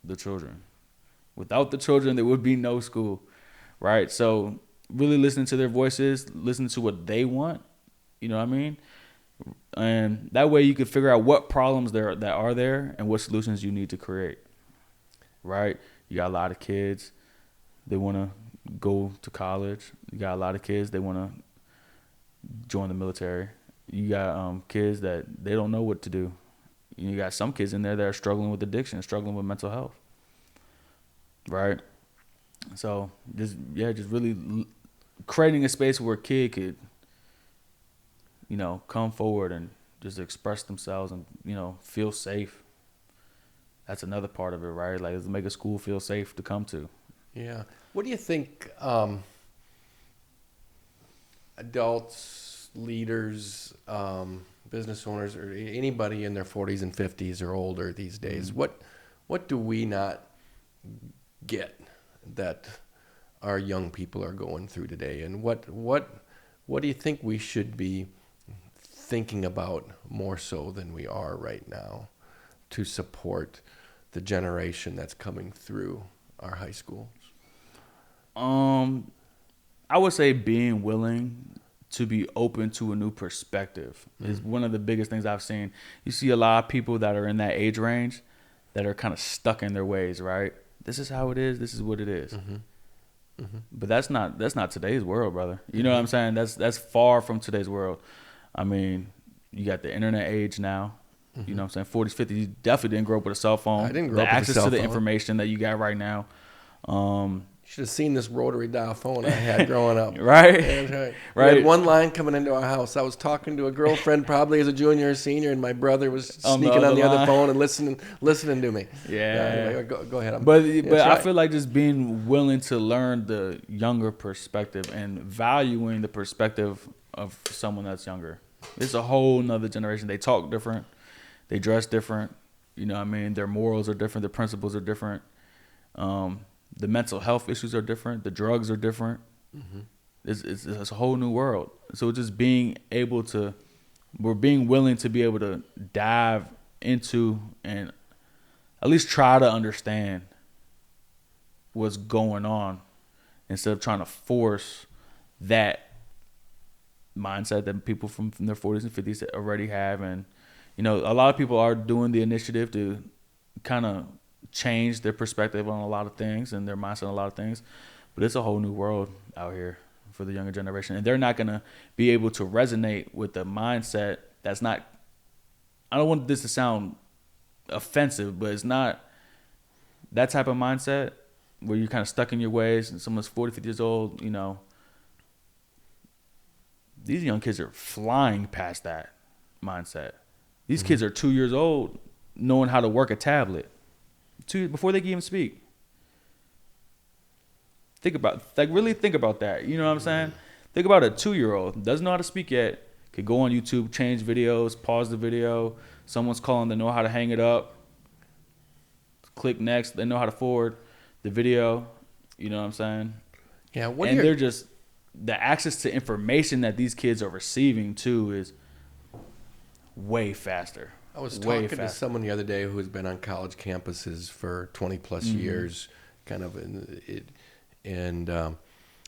the children. Without the children, there would be no school, right? So really listen to their voices, listen to what they want, you know what I mean? And that way you can figure out what problems that are there and what solutions you need to create, right? You got a lot of kids, they want to go to college. You got a lot of kids, they want to join the military. You got kids that they don't know what to do. You got some kids in there that are struggling with addiction, struggling with mental health, right? So just really creating a space where a kid could, you know, come forward and just express themselves and, you know, feel safe. That's another part of it, right? Like, let's make a school feel safe to come to. Yeah. What do you think adults, leaders, business owners, or anybody in their 40s and 50s or older these days, what do we not get that our young people are going through today? And what do you think we should be thinking about more so than we are right now to support the generation that's coming through our high schools? I would say being willing to be open to a new perspective is one of the biggest things I've seen. You see a lot of people that are in that age range that are kind of stuck in their ways, right? This is how it is. This is what it is. But that's not today's world, brother. You know what I'm saying? That's far from today's world. I mean, you got the internet age now. You know what I'm saying? 40s, 50s, you definitely didn't grow up with a cell phone. I didn't grow up with a cell phone. The access to the information that you got right now. You should have seen this rotary dial phone I had growing up. Right. Right. We had one line coming into our house. I was talking to a girlfriend probably as a junior or senior, and my brother was sneaking on the other phone and listening to me. Yeah. Anyway, go ahead. But I feel like just being willing to learn the younger perspective and valuing the perspective of someone that's younger. It's a whole nother generation. They talk different. They dress different. You know what I mean? Their morals are different. Their principles are different. The mental health issues are different. The drugs are different. It's a whole new world. So just being willing to be able to dive into and at least try to understand what's going on instead of trying to force that mindset that people from their 40s and 50s already have. And, you know, a lot of people are doing the initiative to kind of change their perspective on a lot of things and their mindset on a lot of things. But it's a whole new world out here for the younger generation. And they're not going to be able to resonate with the mindset that's not, I don't want this to sound offensive, but it's not that type of mindset where you're kind of stuck in your ways and someone's 40, 50 years old, you know. These young kids are flying past that mindset. These kids are 2 years old knowing how to work a tablet before they can even speak. Really think about that. You know what I'm saying? Think about a 2-year-old, doesn't know how to speak yet, could go on YouTube, change videos, pause the video. Someone's calling, they know how to hang it up. Click next, they know how to forward the video. You know what I'm saying? Yeah. They're just, the access to information that these kids are receiving too is way faster. I was talking to someone the other day who has been on college campuses for 20 plus years, kind of in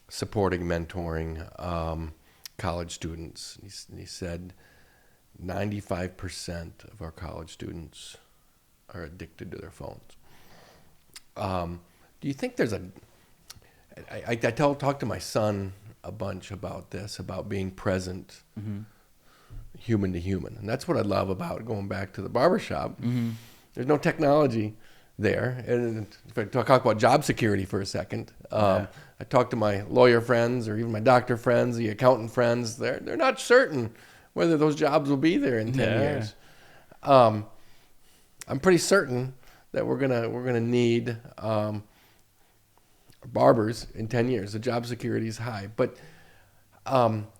supporting, mentoring college students. And he said 95% of our college students are addicted to their phones. Do you think there's I talk to my son a bunch about this, about being present, human to human. And that's what I love about going back to the barbershop. There's no technology there. And if I talk about job security for a second, I talk to my lawyer friends or even my doctor friends, the accountant friends. They're not certain whether those jobs will be there in 10 years. I'm pretty certain that we're gonna need barbers in 10 years. The job security is high, but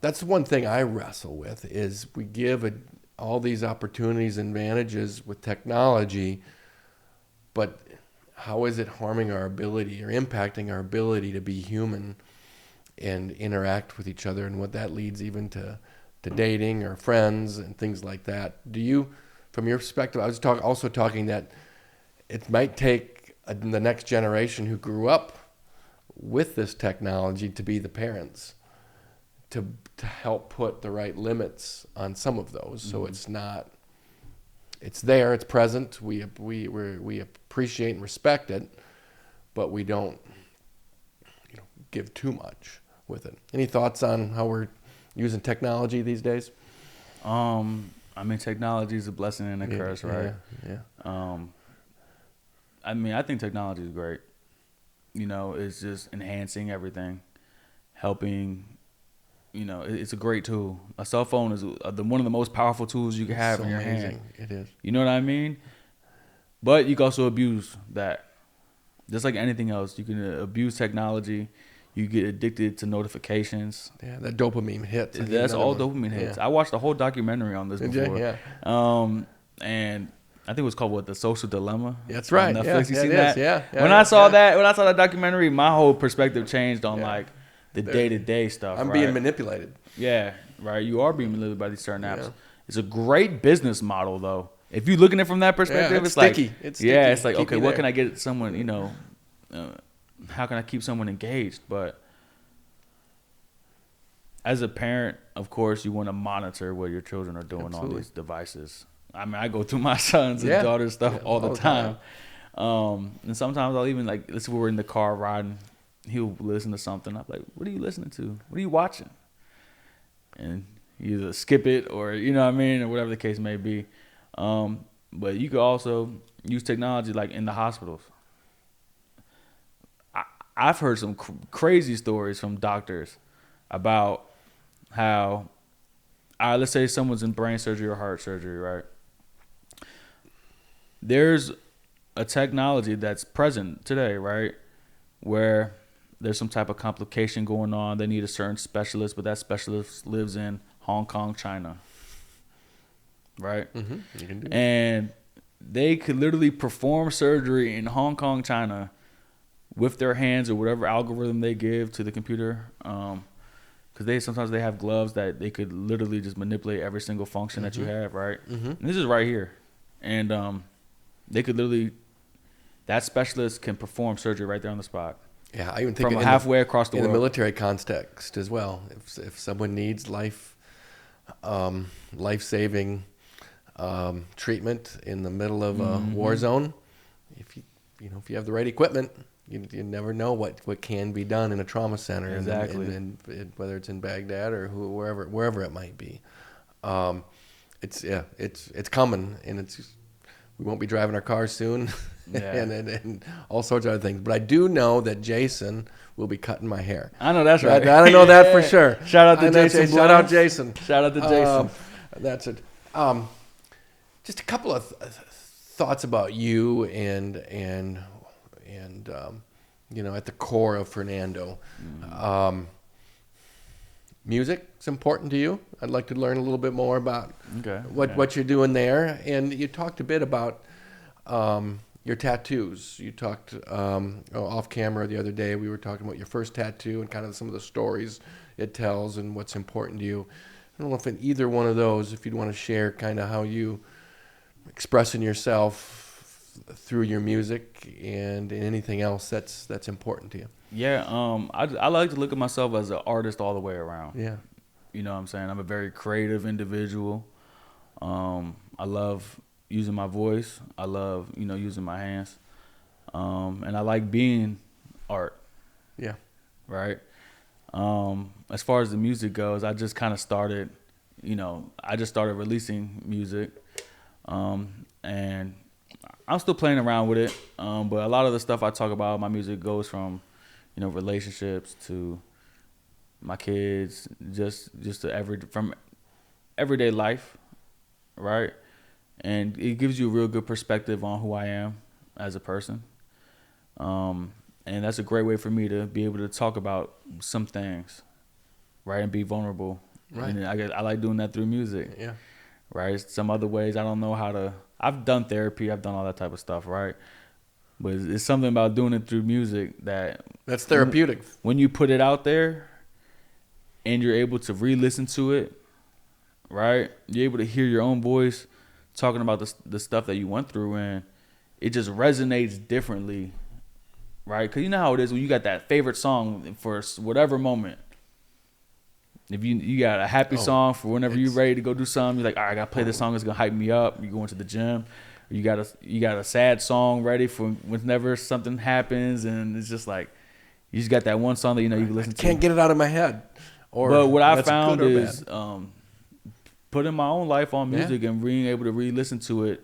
that's one thing I wrestle with is we give all these opportunities and advantages with technology, but how is it harming our ability or impacting our ability to be human and interact with each other, and what that leads even to dating or friends and things like that. Do you, from your perspective, I was also talking that it might take the next generation who grew up with this technology to be the parents to help put the right limits on some of those, so it's not. It's there. It's present. We appreciate and respect it, but we don't, give too much with it. Any thoughts on how we're using technology these days? Technology is a blessing and a curse, right? Yeah. I think technology is great. It's just enhancing everything, helping. It's a great tool. A cell phone is one of the most powerful tools you can have in your hand. It is. You know what I mean? But you can also abuse that. Just like anything else, you can abuse technology. You get addicted to notifications. Yeah, that dopamine hits. That's all dopamine hits. Yeah. I watched a whole documentary on this before. Yeah. And I think it was called The Social Dilemma. That's right. On Netflix. Yeah, You seen that? Yeah. When I saw that documentary, my whole perspective changed on the day-to-day stuff. I'm being manipulated. Yeah, right. You are being manipulated by these certain apps. Yeah. It's a great business model, though. If you're looking at it from that perspective, it's sticky. It's sticky. It's like, Keep okay, me what there. can I get someone, how can I keep someone engaged? But as a parent, of course, you want to monitor what your children are doing on these devices. I go through my sons and daughters' stuff all the time. And sometimes I'll even, let's say we're in the car riding, he'll listen to something. I'm like, what are you listening to? What are you watching? And you either skip it or, or whatever the case may be. But you could also use technology in the hospitals. I've heard some crazy stories from doctors about how, let's say someone's in brain surgery or heart surgery, right? There's a technology that's present today, right, where there's some type of complication going on. They need a certain specialist, but that specialist lives in Hong Kong, China, right? Mm-hmm. You can do that. And they could literally perform surgery in Hong Kong, China, with their hands or whatever algorithm they give to the computer, because sometimes they have gloves that they could literally just manipulate every single function that you have, right? Mm-hmm. And this is right here, and they could literally, that specialist can perform surgery right there on the spot. Yeah, I even think from halfway across the in world. the military context as well. If someone needs life-saving treatment in the middle of a war zone, if you have the right equipment, you never know what can be done in a trauma center. Exactly. And whether it's in Baghdad or wherever it might be. It's coming, and we won't be driving our cars soon. Yeah. and all sorts of other things. But I do know that Jason will be cutting my hair. I know that's right. I know that for sure. Shout out to Jason. Shout out Jason. Shout out to Jason. That's it. Just a couple of thoughts about you and at the core of Fernando. Music is important to you. I'd like to learn a little bit more about what you're doing there. And you talked a bit about your tattoos. You talked off camera the other day. We were talking about your first tattoo and kind of some of the stories it tells and what's important to you. I don't know if in either one of those, if you'd want to share kind of how you expressing yourself through your music and anything else that's important to you. Yeah, I like to look at myself as an artist all the way around. Yeah. You know what I'm saying? I'm a very creative individual. I love using my voice. I love, using my hands. And I like being art. Yeah. Right? As far as the music goes, I just kind of started, releasing music. And I'm still playing around with it. But a lot of the stuff I talk about, my music goes from, relationships to my kids, just to from everyday life, right? And it gives you a real good perspective on who I am as a person. And that's a great way for me to be able to talk about some things, right, and be vulnerable. Right. And I like doing that through music. Yeah. Right. Some other ways I don't know how to. I've done therapy. I've done all that type of stuff. Right. But it's something about doing it through music that's therapeutic. When you put it out there, and you're able to re-listen to it, right? You're able to hear your own voice talking about the stuff that you went through, and it just resonates differently, right? Because you know how it is when you got that favorite song for whatever moment. If you got a happy song for whenever you're ready to go do something, you're like, all right, I gotta play this song. It's gonna hype me up. You're going to the gym. You got a sad song ready for whenever something happens, and it's just like you just got that one song that you can listen to. Can't get it out of my head. But what I found is putting my own life on music and being able to re-listen to it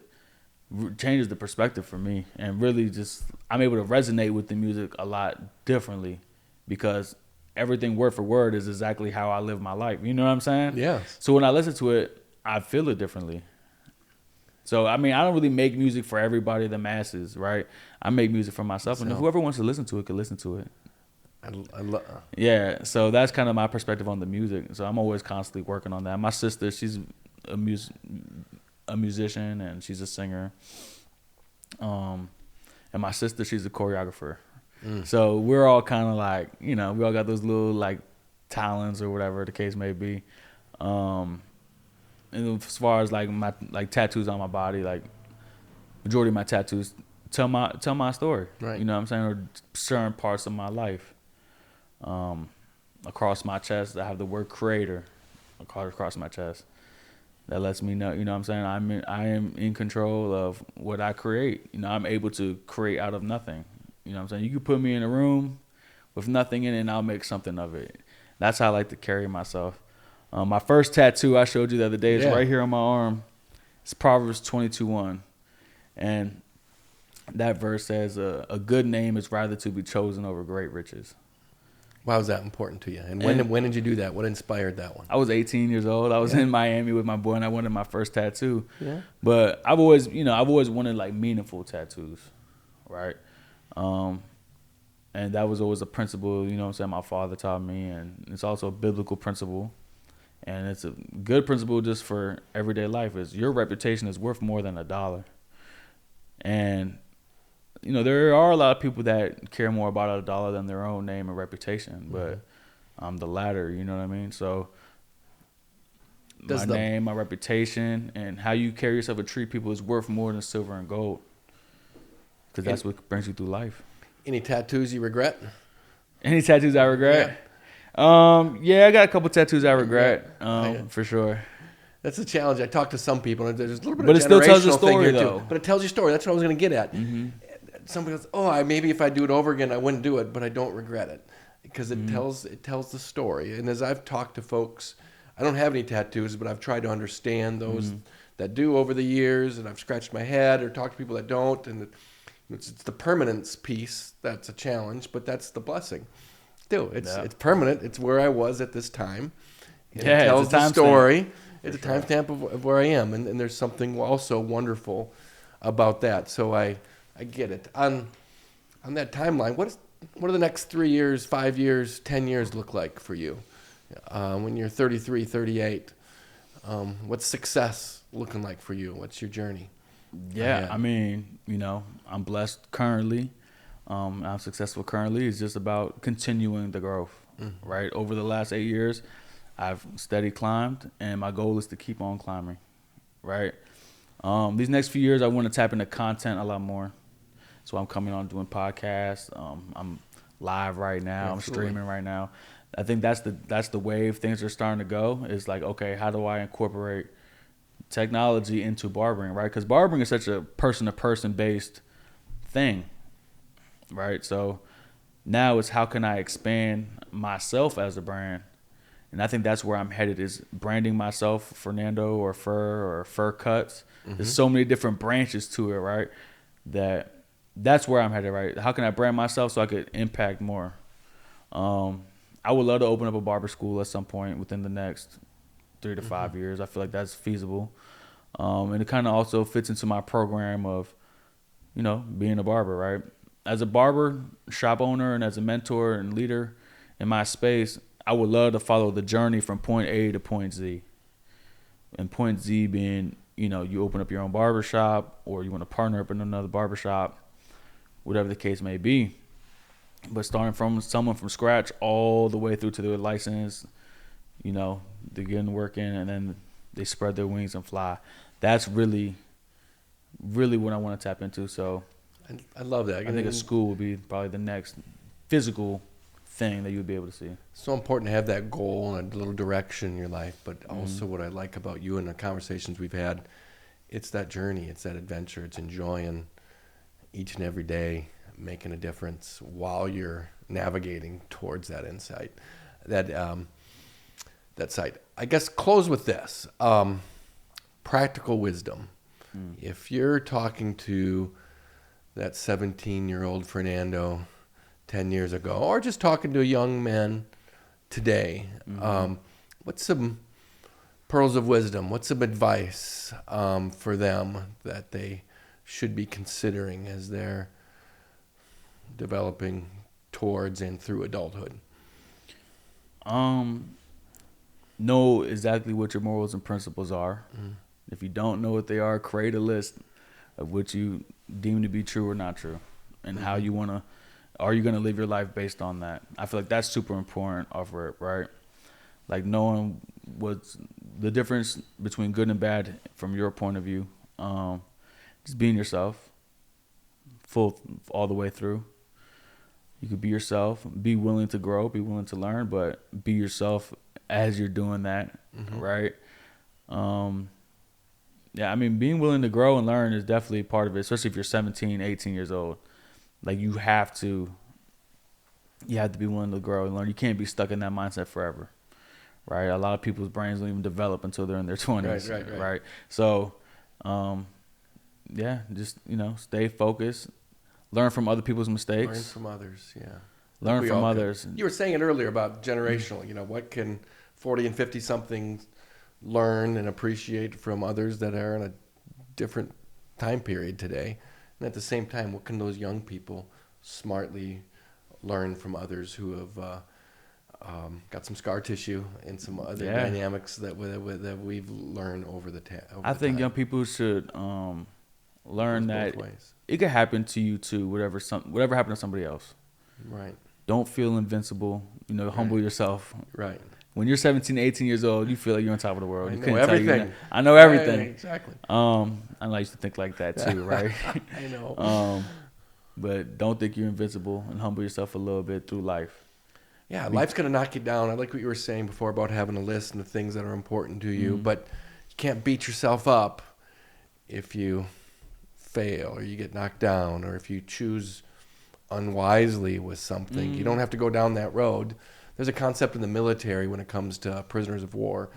changes the perspective for me, and really just I'm able to resonate with the music a lot differently because everything word for word is exactly how I live my life. You know what I'm saying? Yes. So when I listen to it, I feel it differently. So, I mean, I don't really make music for everybody, the masses, right? I make music for myself, and whoever wants to listen to it can listen to it. Yeah, so that's kind of my perspective on the music. So I'm always constantly working on that. My sister, she's a musician, and she's a singer. And my sister, she's a choreographer. So we're all kind of like, we all got those little, like, talents or whatever the case may be. And as far as like my tattoos on my body, like majority of my tattoos tell my story. Right. You know what I'm saying? Or certain parts of my life. Across my chest, I have the word creator across my chest. That lets me know, you know what I'm saying? I am in control of what I create. I'm able to create out of nothing. You know what I'm saying? You could put me in a room with nothing in it and I'll make something of it. That's how I like to carry myself. My first tattoo I showed you the other day is right here on my arm. It's Proverbs 22:1. And that verse says, a good name is rather to be chosen over great riches. Why was that important to you? And when did you do that? What inspired that one? I was 18 years old. I was in Miami with my boy, and I wanted my first tattoo. Yeah. But I've always wanted like meaningful tattoos, right? And that was always a principle, my father taught me, and it's also a biblical principle. And it's a good principle just for everyday life is your reputation is worth more than $1. And, there are a lot of people that care more about $1 than their own name and reputation. But I'm the latter, you know what I mean? So my name, my reputation, and how you carry yourself and treat people is worth more than silver and gold. Because that's what brings you through life. Any tattoos you regret? Any tattoos I regret? Yeah. I got a couple tattoos I regret, for sure. That's a challenge. I talked to some people, and there's a little bit but of it still tells a story, thing here though. Too. But it tells your story. That's what I was going to get at. Mm-hmm. Somebody goes, maybe if I do it over again, I wouldn't do it, but I don't regret it because it tells the story. And as I've talked to folks, I don't have any tattoos, but I've tried to understand those that do over the years, and I've scratched my head or talked to people that don't, and it's the permanence piece that's a challenge, but that's the blessing. It's permanent. It's where I was at this time. And it tells the story. It's a timestamp of where I am, and there's something also wonderful about that. So I get it. On that timeline, what do the next 3 years, 5 years, 10 years look like for you? When you're 33, 38, what's success looking like for you? What's your journey? Yeah, I mean, I'm blessed currently. I'm successful currently. It's just about continuing the growth, right? Over the last 8 years, I've steady climbed, and my goal is to keep on climbing, right? These next few years, I want to tap into content a lot more. So I'm coming on doing podcasts. I'm live right now. Absolutely. I'm streaming right now. I think that's the wave things are starting to go. It's like, okay, how do I incorporate technology into barbering, right? Because barbering is such a person-to-person based thing. Right, so now it's how can I expand myself as a brand, and I think that's where I'm headed is branding myself, Fernando or Fur Cuts. There's so many different branches to it, right? That's where I'm headed, right? How can I brand myself so I could impact more, I would love to open up a barber school at some point within the next 3 to 5 years. I feel like that's feasible. And it kind of also fits into my program of, being a barber, right? As a barber, shop owner, and as a mentor and leader in my space, I would love to follow the journey from point A to point Z. And point Z being, you open up your own barbershop or you want to partner up in another barbershop, whatever the case may be. But starting from someone from scratch all the way through to their license, they're getting working and then they spread their wings and fly. That's really, really what I want to tap into. So I love that. I think a school would be probably the next physical thing that you would be able to see. So important to have that goal and a little direction in your life, but also what I like about you and the conversations we've had, it's that journey, it's that adventure, it's enjoying each and every day, making a difference while you're navigating towards that insight, that sight. I guess close with this, practical wisdom. If you're talking to that 17-year-old Fernando 10 years ago, or just talking to a young man today, what's some pearls of wisdom? What's some advice for them that they should be considering as they're developing towards and through adulthood? Know exactly what your morals and principles are. If you don't know what they are, create a list of what you deem to be true or not true, and how you are you going to live your life based on that? I feel like that's super important over it, right? Like knowing what's the difference between good and bad from your point of view. Just being yourself, all the way through. You could be yourself, be willing to grow, be willing to learn, but be yourself as you're doing that, right? Being willing to grow and learn is definitely part of it, especially if you're 17, 18 years old. Like you have to be willing to grow and learn. You can't be stuck in that mindset forever, right? A lot of people's brains don't even develop until they're in their 20s, right? So, just, stay focused. Learn from other people's mistakes. Learn from others, yeah. Learn from others. You were saying it earlier about generational. What can 40 and 50-somethings learn and appreciate from others that are in a different time period today? And at the same time, what can those young people smartly learn from others who have got some scar tissue and some other dynamics that we've learned over the time? I think young people should learn that it could happen to you too. Whatever happened to somebody else. Right. Don't feel invincible. Humble yourself. Right. When you're 17, 18 years old, you feel like you're on top of the world. I know everything. I know everything. Yeah, exactly. I used to think like that too, right? I know. But don't think you're invincible and humble yourself a little bit through life. Yeah, life's going to knock you down. I like what you were saying before about having a list and the things that are important to you, but you can't beat yourself up if you fail or you get knocked down or if you choose unwisely with something. You don't have to go down that road. There's a concept in the military when it comes to prisoners of war.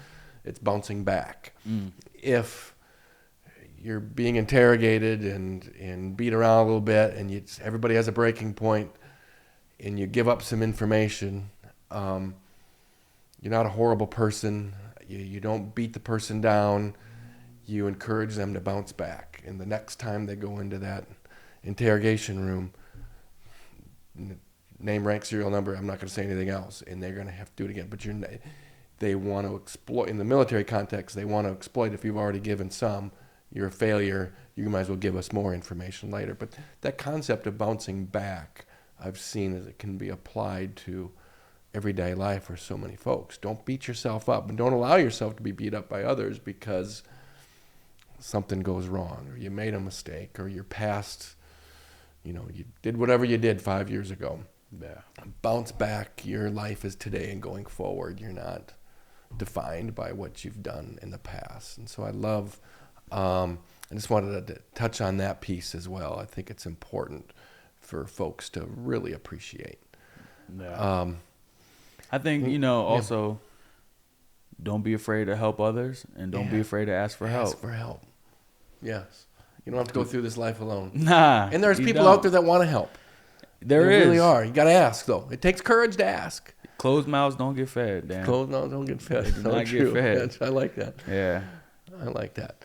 It's bouncing back. If you're being interrogated and beat around a little bit and everybody has a breaking point and you give up some information, you're not a horrible person. You don't beat the person down. You encourage them to bounce back. And the next time they go into that interrogation room, name, rank, serial number, I'm not going to say anything else, and they're going to have to do it again. But they want to exploit, in the military context, they want to exploit. If you've already given some, you're a failure, you might as well give us more information later. But that concept of bouncing back, I've seen as it can be applied to everyday life for so many folks. Don't beat yourself up, and don't allow yourself to be beat up by others because something goes wrong, or you made a mistake, or your past, you did whatever you did 5 years ago. Yeah. Bounce back. Your life is today and going forward. You're not defined by what you've done in the past. And so I just wanted to touch on that piece as well. I think it's important for folks to really appreciate. Yeah. I think, also don't be afraid to help others and don't be afraid to ask for help. Ask for help. Yes. You don't have to go through this life alone. Nah. And there's people out there that want to help. There They is. really are. You got to ask, though. It takes courage to ask. Closed mouths don't get fed, Dan. Closed mouths don't get fed. They do not get fed. I like that. Yeah. I like that.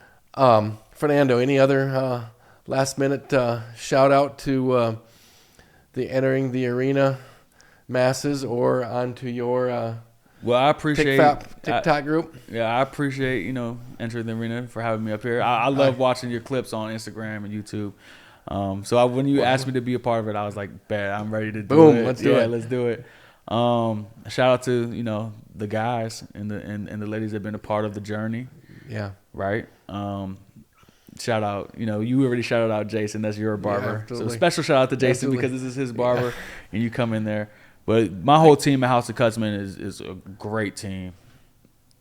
Fernando, any other last minute shout out to the entering the arena masses or onto your well, I appreciate TikTok group? Yeah, I appreciate, entering the arena for having me up here. I love watching your clips on Instagram and YouTube. So when you asked me to be a part of it, I was like, "Bet, I'm ready to do it. Boom, let's do it. Let's do it." Shout out to the guys and the ladies that have been a part of the journey. Yeah. Right. Shout out. You already shouted out Jason. That's your barber. Yeah, so special shout out to Jason absolutely. because this is his barber, and you come in there. But my whole team at House of Cutsman is a great team.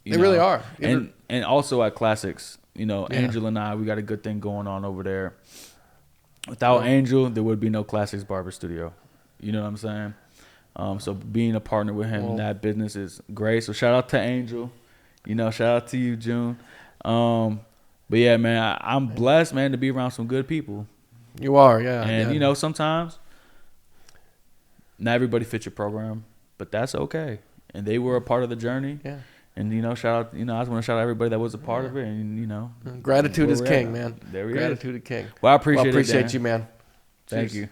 They really are. And also at Classics, Angel and I, we got a good thing going on over there. Without Angel, there would be no Classics Barber Studio. You know what I'm saying? So being a partner with him in that business is great. So shout out to Angel. Shout out to you, June. But yeah, man, I'm blessed, man, to be around some good people. You are, yeah. And sometimes not everybody fits your program, but that's okay. And they were a part of the journey. Yeah. And shout out. I just want to shout out everybody that was a part of it. And gratitude is king, man. There we Gratitude is king. Well, I appreciate you, man. Thank you.